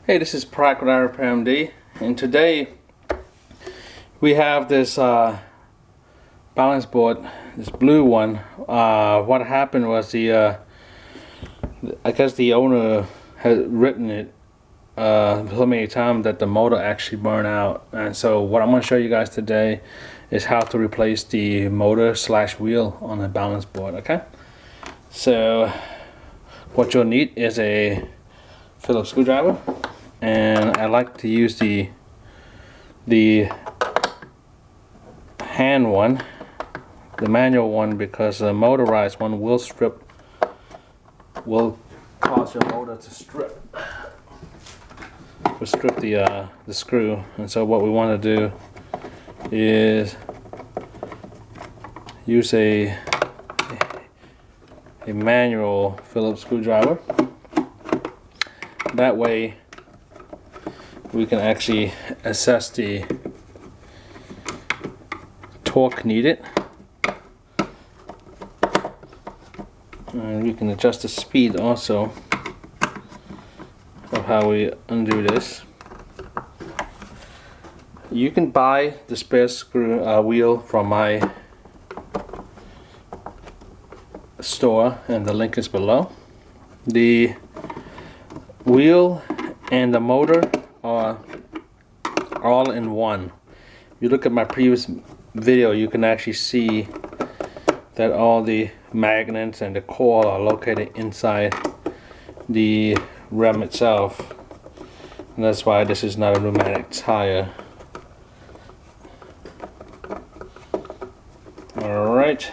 Hey, this is Prac with iRepairMD, and today we have this balance board, this blue one. What happened was I guess the owner had written it so many times that the motor actually burned out. And so what I'm going to show you guys today is how to replace the motor / wheel on the balance board. Okay, so what you'll need is a Phillips screwdriver. And I like to use the hand one, the manual one, because the motorized one will cause your motor to strip the screw. And so what we want to do is use a manual Phillips screwdriver. That way we can actually assess the torque needed, and we can adjust the speed also of how we undo this. You can buy the spare wheel from my store, and the link is below. The wheel and the motor are all in one. If you look at my previous video, you can actually see that all the magnets and the coil are located inside the rim itself, and that's why this is not a pneumatic tire. Alright,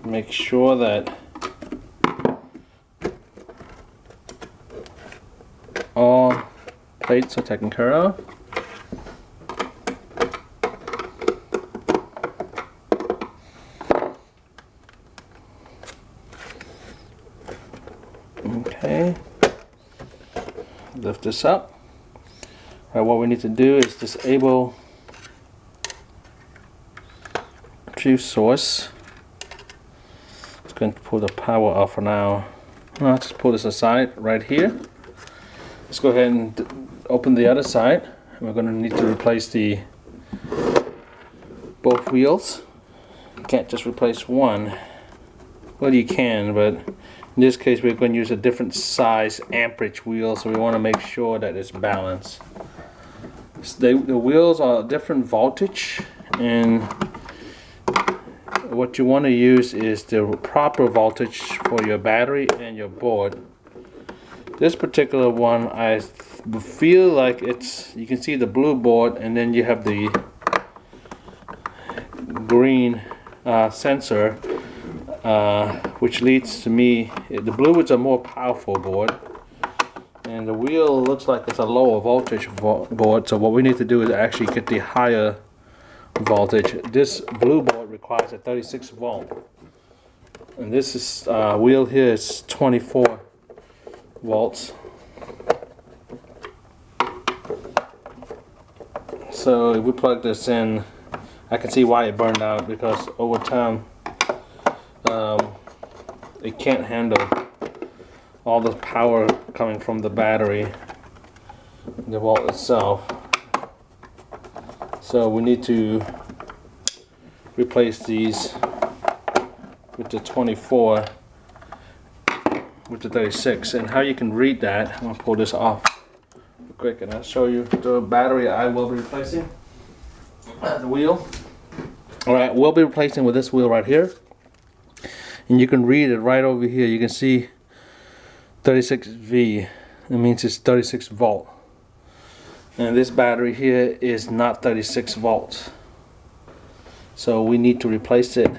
make sure that all plates are taken care of. Okay, lift this up. Alright, what we need to do is disable juice source. Just going to pull the power off for now. I'll just pull this aside right here. Let's go ahead and open the other side. We're going to need to replace both wheels. You can't just replace one. Well, you can, but in this case we're going to use a different size amperage wheel, so we want to make sure that it's balanced. The wheels are different voltage, and what you want to use is the proper voltage for your battery and your board. This particular one, I feel like you can see the blue board, and then you have the green sensor, which leads to me, the blue is a more powerful board, and the wheel looks like it's a lower voltage board. So what we need to do is actually get the higher voltage. This blue board requires a 36 volt, and this is wheel here is 24 volts. So if we plug this in, I can see why it burned out, because over time it can't handle all the power coming from the battery, the volt itself. So we need to replace these with the 24 with the 36. And how you can read that, I'm going to pull this off real quick and I'll show you the battery I will be replacing. The wheel. Alright, we'll be replacing with this wheel right here, and you can read it right over here. You can see 36V. It means it's 36 volt, and this battery here is not 36 volts, so we need to replace it.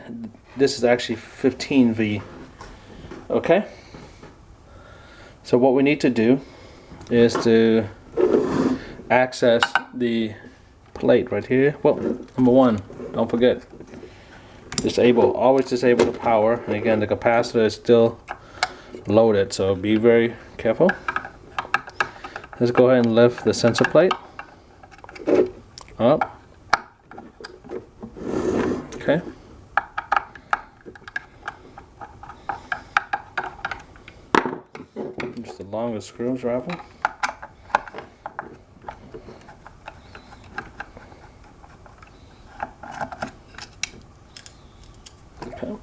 This is actually 15V. Okay, so what we need to do is to access the plate right here. Well, number one, don't forget, always disable the power. And again, the capacitor is still loaded, so be very careful. Let's go ahead and lift the sensor plate up. Okay. Just the longest screwdriver. Okay.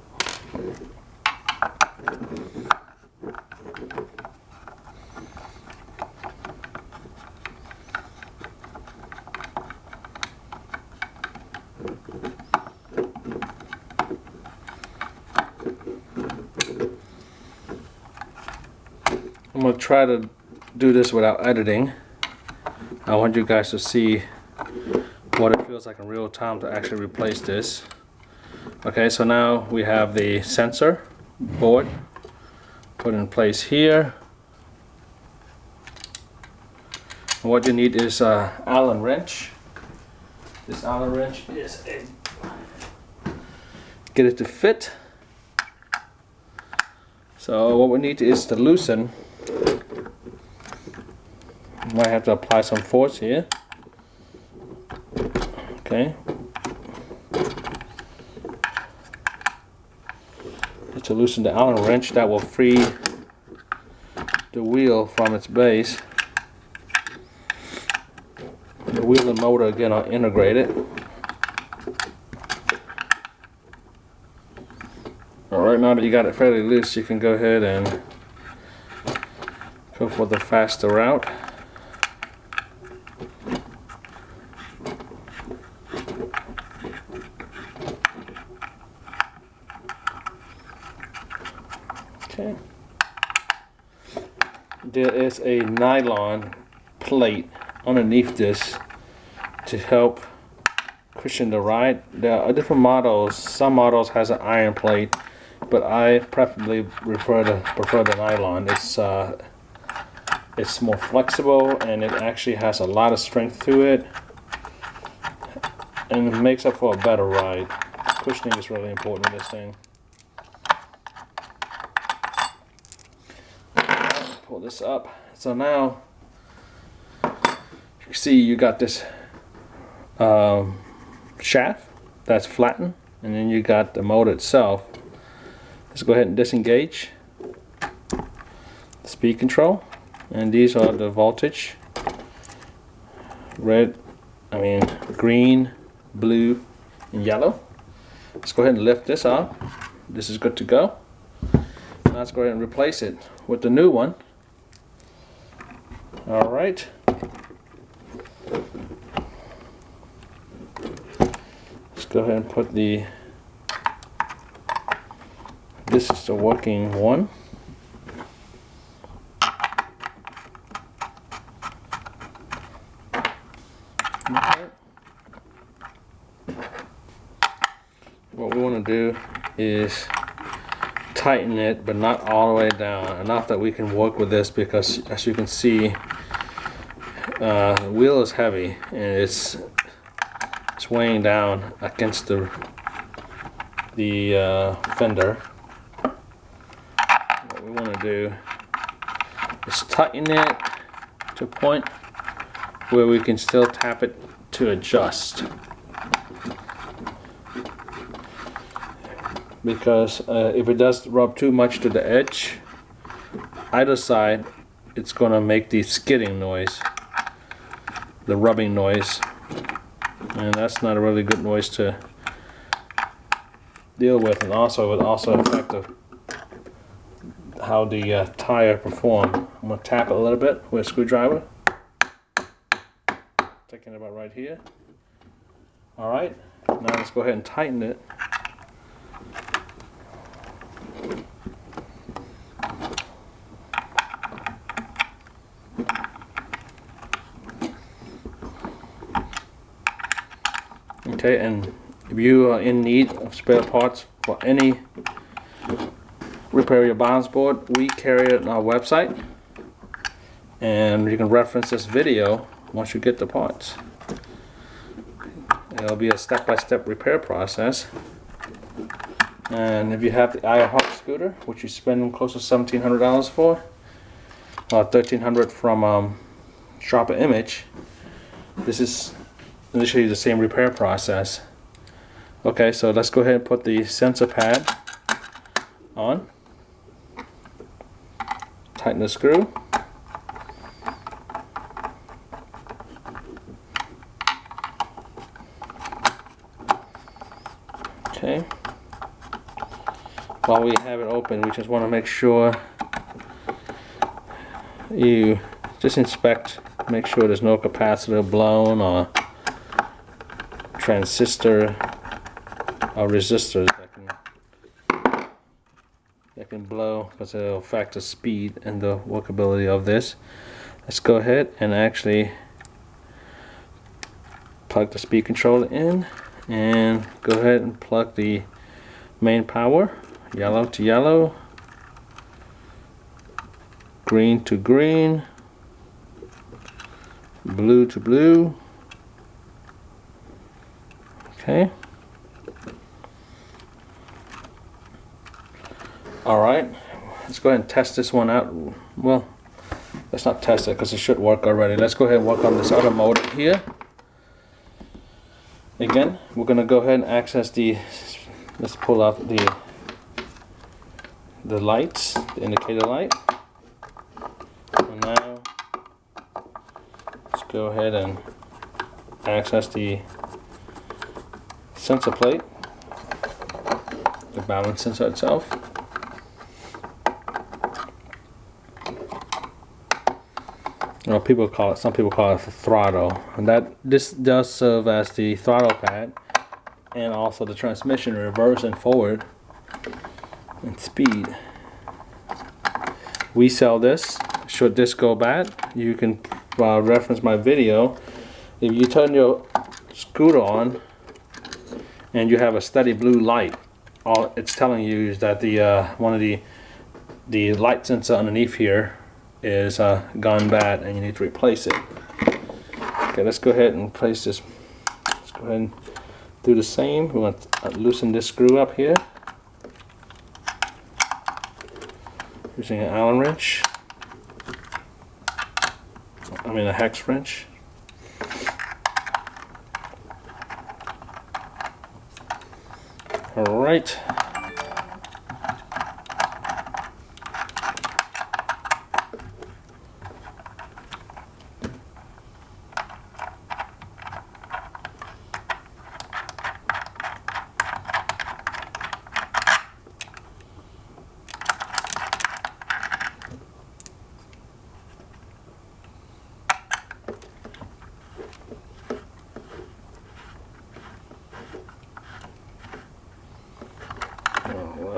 I'm going to try to do this without editing. I want you guys to see what it feels like in real time to actually replace this. Okay, so now we have the sensor board put in place here. And what you need is an Allen wrench. This Allen wrench is get it to fit. So what we need is to loosen. Might have to apply some force here. Okay. To loosen the Allen wrench, that will free the wheel from its base. The wheel and motor again are integrated. Alright, now that you got it fairly loose, you can go ahead and go for the faster route. Okay. There is a nylon plate underneath this to help cushion the ride. There are different models. Some models has an iron plate, but I preferably prefer the nylon. It's more flexible and it actually has a lot of strength to it, and it makes up for a better ride. Cushioning is really important in this thing. Pull this up. So now you see you got this shaft that's flattened, and then you got the motor itself. Let's go ahead and disengage the speed control, and these are the voltage: green, blue, and yellow. Let's go ahead and lift this up. This is good to go. Now let's go ahead and replace it with the new one. All right. Let's go ahead and put this is the working one. Okay. What we want to do is tighten it, but not all the way down, enough that we can work with this, because as you can see, the wheel is heavy and it's weighing down against the fender. What we want to do is tighten it to a point where we can still tap it to adjust. Because if it does rub too much to the edge, either side, it's going to make the skidding noise, the rubbing noise, and that's not a really good noise to deal with, and also it would also affect how the tire perform. I'm going to tap it a little bit with a screwdriver, taking it about right here. Alright, now let's go ahead and tighten it. Okay, and if you are in need of spare parts for any repair your balance board, we carry it on our website, and you can reference this video once you get the parts. It'll be a step-by-step repair process. And if you have the iHawk scooter, which you spend close to $1,700 for, $1,300 from Sharper Image, this is initially the same repair process. Okay, so let's go ahead and put the sensor pad on. Tighten the screw. Okay. while we have it open, we just want to make sure you just inspect, make sure there's no capacitor blown or transistor or resistors that can blow, because it'll affect the speed and the workability of this. Let's go ahead and actually plug the speed controller in, and go ahead and plug the main power, yellow to yellow, green to green, blue to blue. Okay. Alright, let's go ahead and test this one out. Well, let's not test it because it should work already. Let's go ahead and work on this other motor here. Again, we're going to go ahead and access the, let's pull out the lights, the indicator light. And now, let's go ahead and access the sensor plate, the balance sensor itself. Well, some people call it the throttle, and this does serve as the throttle pad, and also the transmission reverse and forward and speed. We sell this. Should this go bad, you can reference my video. If you turn your scooter on and you have a steady blue light, all it's telling you is that the one of the light sensor underneath here is gone bad and you need to replace it. Okay, let's go ahead and place this. Let's go ahead and do the same. We want to loosen this screw up here using an Allen wrench. I mean a hex wrench. All right.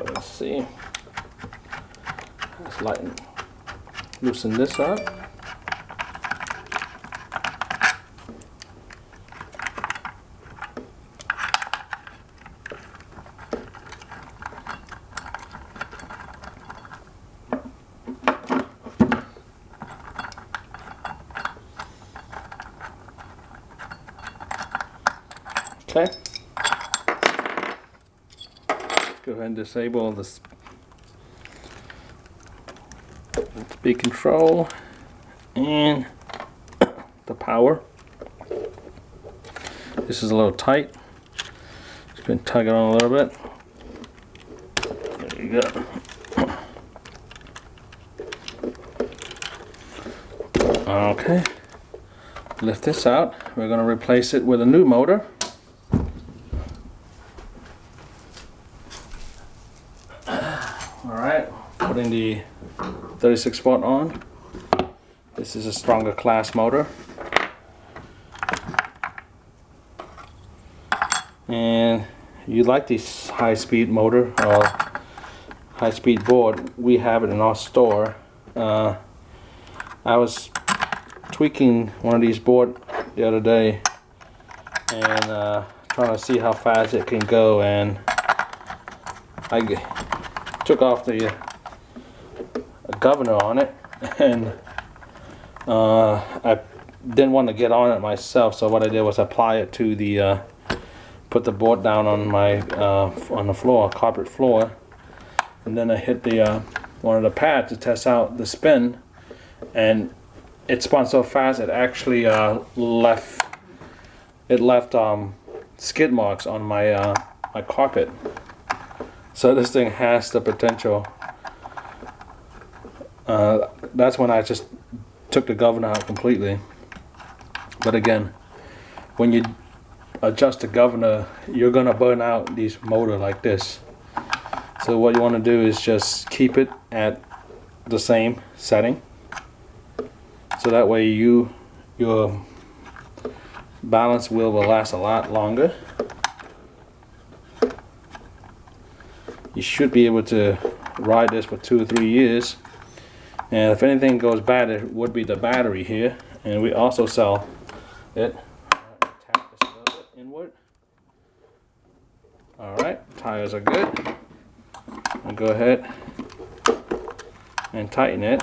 Let's see. Let's loosen this up. Okay. Go ahead and disable the speed control and the power. This is a little tight. Just going to tug it on a little bit. There you go. Okay. Lift this out. We're going to replace it with a new motor. Alright, putting the 36 volt on. This is a stronger class motor. And you like this high speed motor or high speed board, we have it in our store. I was tweaking one of these boards the other day and trying to see how fast it can go, and I took off the governor on it, and I didn't want to get on it myself, so what I did was apply it to the put the board down on my on the floor, carpet floor, and then I hit the one of the pads to test out the spin, and it spun so fast it actually left skid marks on my my carpet. So this thing has the potential. That's when I just took the governor out completely. But again, when you adjust the governor, you're gonna burn out these motor like this. So what you want to do is just keep it at the same setting, so that way your balance wheel will last a lot longer. You should be able to ride this for 2 or 3 years, and if anything goes bad, it would be the battery here, and we also sell it. Tap this a little bit inward. Alright, tires are good. I'll go ahead and tighten it.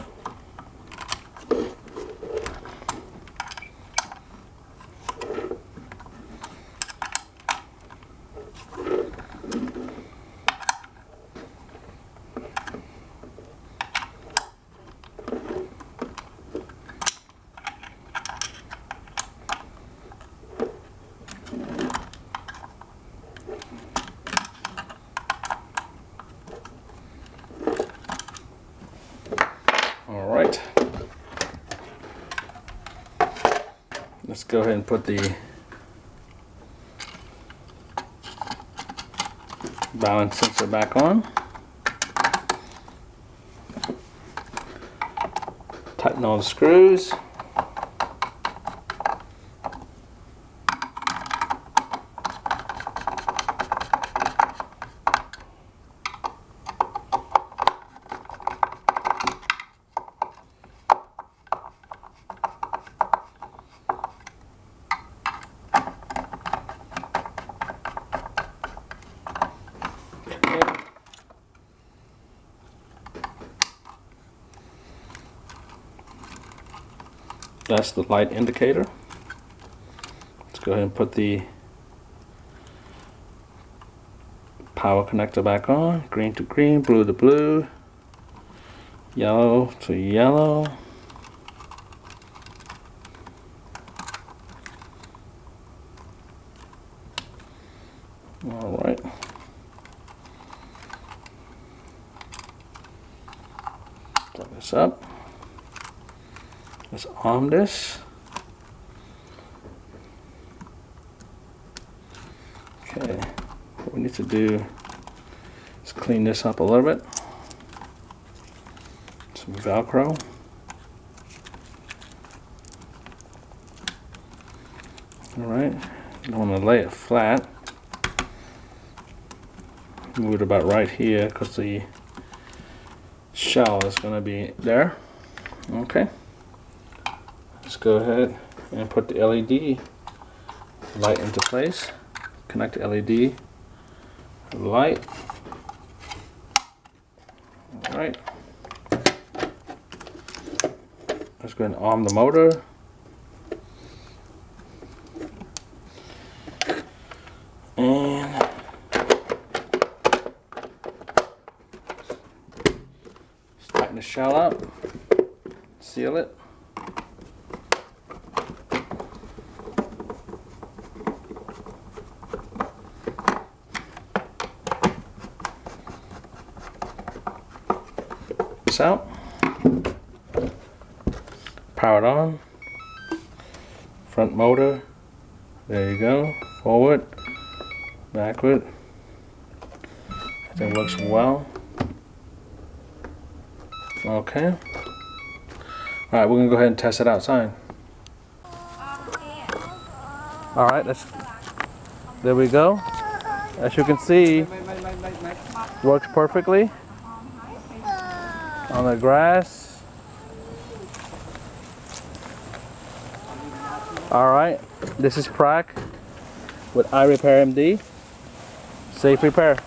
Alright, let's go ahead and put the balance sensor back on. Tighten all the screws. That's the light indicator. Let's go ahead and put the power connector back on. Green to green, blue to blue, yellow to yellow. All right. Plug this up. Let's arm this. Okay, what we need to do is clean this up a little bit. Some Velcro. Alright, you don't want to lay it flat. Move it about right here because the shell is going to be there. Okay. Let's go ahead and put the LED light into place. Connect the LED light. Alright. Let's go ahead and arm the motor. And tighten the shell up. Seal it. Out, power it on, front motor, there you go, forward, backward, everything works well. Okay, alright, we're going to go ahead and test it outside. Alright, there we go. As you can see, works perfectly on the grass. Alright, this is Prak with iRepairMD. Safe repair.